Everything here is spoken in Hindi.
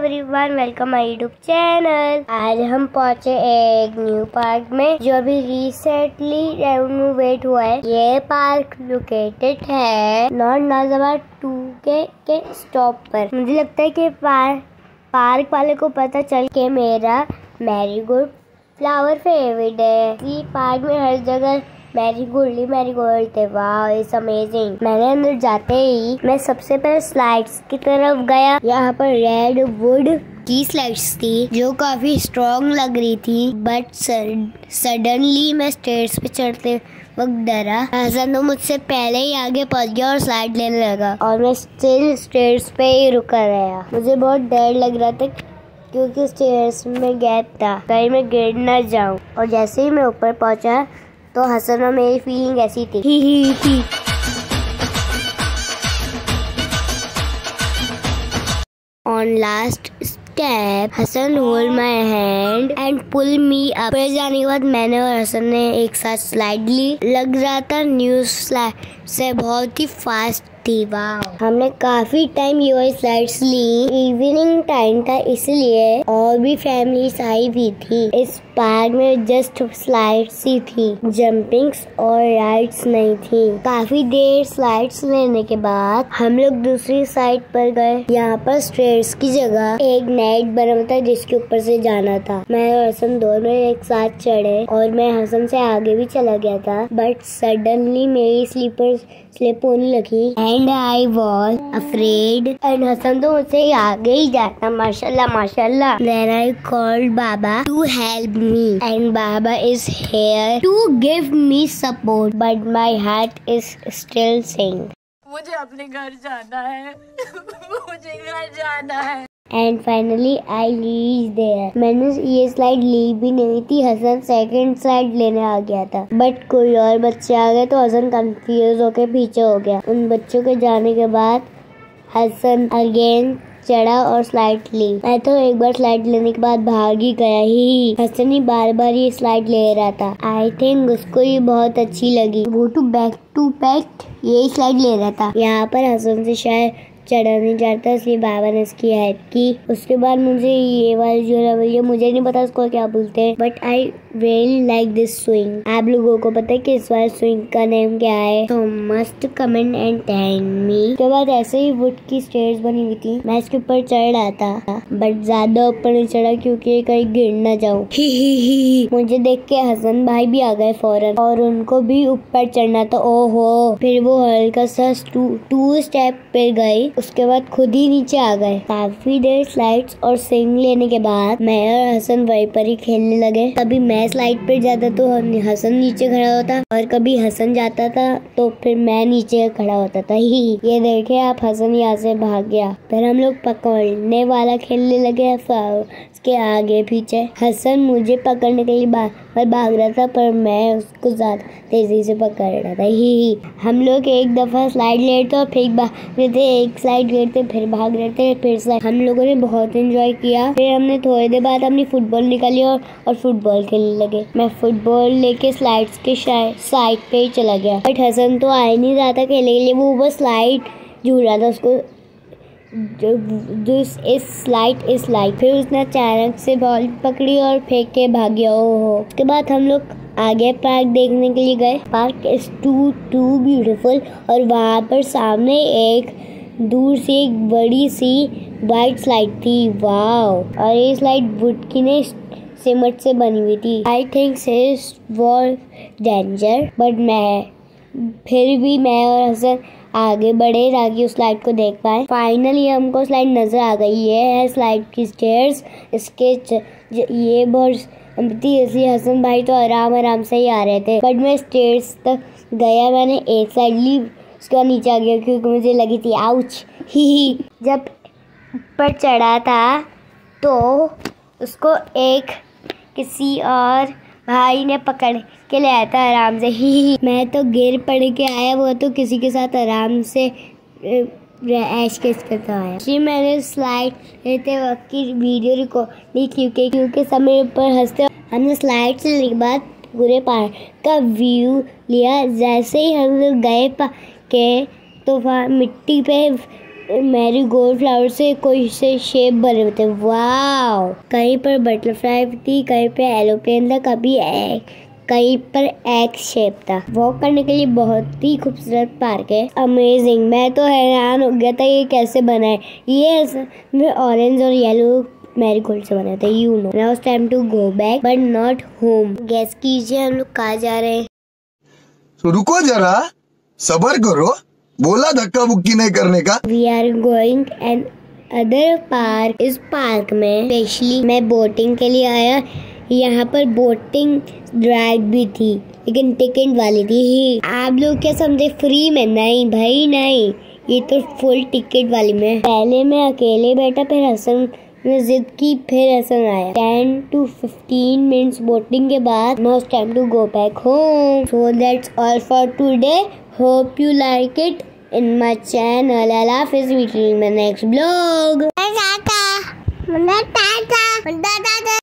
Everyone, welcome my YouTube channel. आज हम पहुंचे एक न्यू पार्क में जो अभी रिसेंटली रेनोवेट हुआ है। ये पार्क लोकेटेड है नॉर्थ नाजिबाबाद 2 के स्टॉप पर। मुझे लगता है कि पार्क वाले को पता चल के मेरा मैरीगोल्ड फ्लावर फेवरेट है। इसी पार्क में हर जगह मैरीगोल्ड थे। वाह, इट्स अमेजिंग। मैंने अंदर जाते ही मैं सबसे पहले स्लाइड्स की तरफ गया। यहाँ पर रेड वुड की स्लाइड्स थी जो काफी स्ट्रॉन्ग लग रही थी, बट सडनली मैं स्टेयर्स पे चढ़ते वक्त डरा। हसन तो मुझसे पहले ही आगे पहुंच गया और स्लाइड लेने लगा और मैं स्टिल स्टेयर्स पे ही रुका रहा। मुझे बहुत डर लग रहा था क्योंकि स्टेयर्स में गैप था, कहीं मैं गिर न जाऊं। और जैसे ही मैं ऊपर पहुंचा तो हसन और मेरी फीलिंग ऐसी थी ही। On last step, Hasan hold my hand and pull me up. फिर जाने के बाद मैंने और हसन ने एक साथ स्लाइड ली। लग रहा था न्यू स्लाइड से बहुत ही फास्ट थी। वाह, हमने काफी टाइम ये वाली स्लाइड्स ली। इवनिंग टाइम था इसलिए और भी फैमिलीज आई भी थी। इस पार्क में जस्ट स्लाइड्स ही थी, जंपिंग्स और राइड्स नहीं थी। काफी देर स्लाइड्स लेने के बाद हम लोग दूसरी साइड पर गए। यहाँ पर स्टेयर्स की जगह एक नेट बना था जिसके ऊपर से जाना था। मैं और हसन दोनों एक साथ चढ़े और मैं हसन से आगे भी चला गया था, बट सडनली मेरी स्लिप होने लगी and I was afraid. And Hasan तो मुझसे आगे ही जाता। माशाल्लाह। Then I called Baba to help me and Baba is here to give me support, but my heart is still saying मुझे अपने घर जाना है। मुझे घर जाना है। And finally I reached there. मैंने ये स्लाइड ली भी नहीं थी। हसन सेकंड स्लाइड लेने आ गया था, बट कोई और बच्चे आ गए तो हसन कंफ्यूज होके पीछे हो गया। उन बच्चों के जाने के बाद हसन अगेन चढ़ा और स्लाइड ली। मैं तो एक बार स्लाइड लेने के बाद भाग ही गया ही। हसन ही बार बार ये स्लाइड ले रहा था। आई थिंक उसको ये बहुत अच्छी लगी। वो टू बैक यही स्लाइड ले रहा था। यहाँ पर हसन से शायद चढ़ा नहीं जाता, इसलिए बाबा ने इसकी हेल्प की। उसके बाद मुझे ये वाली जो लेवल है, मुझे नहीं पता इसको क्या बोलते हैं, but I really like this swing. आप लोगों को पता है कि इस वाले स्विंग का नेम क्या है? तो must comment and thank me. उसके बाद ऐसे ही वुड की स्टेयर्स बनी हुई थी। मैं इसके ऊपर चढ़ रहा था, बट ज्यादा ऊपर नहीं चढ़ा क्योंकि कहीं गिर न जाऊं। मुझे देख के हसन भाई भी आ गए फौरन और उनको भी ऊपर चढ़ना था। ओहो, फिर वो हल्का सा 2 स्टेप पे गए, उसके बाद खुद ही नीचे आ गए। काफी देर स्लाइड्स और स्विंग लेने के बाद मैं और हसन वहीं पर ही खेलने लगे। कभी मैं स्लाइड पर जाता तो हसन नीचे खड़ा होता और कभी हसन जाता था तो फिर मैं नीचे खड़ा होता था। ये देखे आप, हसन यहाँ से भाग गया। फिर हम लोग पकड़ने वाला खेलने लगे। उसके आगे पीछे हसन मुझे पकड़ने के लिए भाग रहा था, पर मैं उसको ज्यादा तेजी से पकड़ रहा था। हम लोग एक दफा स्लाइड लेते और फिर भाग रहे थे, एक स्लाइड लेते फिर भाग रहे थे, फिर स्लाइड। हम लोगों ने बहुत एंजॉय किया। फिर हमने थोड़ी देर बाद अपनी फुटबॉल निकाली और फुटबॉल खेलने लगे। मैं फुटबॉल लेके स्लाइड्स के साइड पे ही चला गया, बट हसन तो आ ही नहीं रहा था खेलने के लिए। वो बस स्लाइड झूल रहा था, उसको इस लाइट। फिर उसने अचानक से बॉल पकड़ी और फेंक के भाग गया। ओहो। उसके बाद हम लोग आगे पार्क देखने के लिए गए। पार्क इज टू ब्यूटीफुल और वहाँ पर सामने एक दूर से एक बड़ी सी वाइट स्लाइड थी। वाह, और ये स्लाइड वुड की ने सीमेंट से बनी हुई थी। I think it was danger, but फिर भी मैं और हसन आगे बढ़े ताकि उस स्लाइड को देख पाए। फाइनली हमको स्लाइड नजर आ गई। ये है स्लाइड की स्टेयर्स। इसके ये बहुत थी, इसलिए हसन भाई तो आराम से ही आ रहे थे, बट मैं स्टेयर्स तक गया। मैंने एक स्लाइड ली, उसके बाद नीचे आ गया क्योंकि मुझे लगी थी आउच। जब ऊपर चढ़ा था तो उसको एक किसी और भाई ने पकड़ के ले आया था आराम से। मैं तो गिर पड़ के आया, वो तो किसी के साथ आराम से ऐश के करता आया। जी, मैंने स्लाइड लेते वक्त की वीडियो रिकॉर्ड क्योंकि सब मेरे ऊपर हंसते। हमने स्लाइड से लेने के बाद पूरे पार्क का व्यू लिया। जैसे ही हम लोग गए के तो वहाँ मिट्टी पे मैरी गोल्ड फ्लावर से कोई से शेप बने होते। वाव, कहीं पर बटरफ्लाई थी, कहीं पे एरोप्लेन था, कहीं पर एग शेप था। वॉक करने के लिए बहुत ही खूबसूरत पार्क है। अमेजिंग, मैं तो हैरान हो गया था ये कैसे बना है। ये ऑरेंज और येलो मैरीगोल्ड से बना था। You know, now it's time to go back but not home. Guess कीजिए हम लोग कहाँ जा रहे हैं। तो रुको जरा, सब्र करो, बोला धक्का बुक्की नहीं करने का। We are going another park. इस पार्क में स्पेशली मैं बोटिंग के लिए आया। यहाँ पर बोटिंग ड्रैग भी थी, लेकिन टिकट वाली थी। आप लोग क्या समझे फ्री में? नहीं भाई नहीं, ये तो फुल टिकट वाली में। पहले मैं अकेले बैठा, फिर हसन ने जिद की, फिर हसन आया। 10 to 15 मिनट्स बोटिंग के बाद now it's time to go back home. So that's all for today. Hope you like it in my channel. I'll have his video in my next vlog. Tata.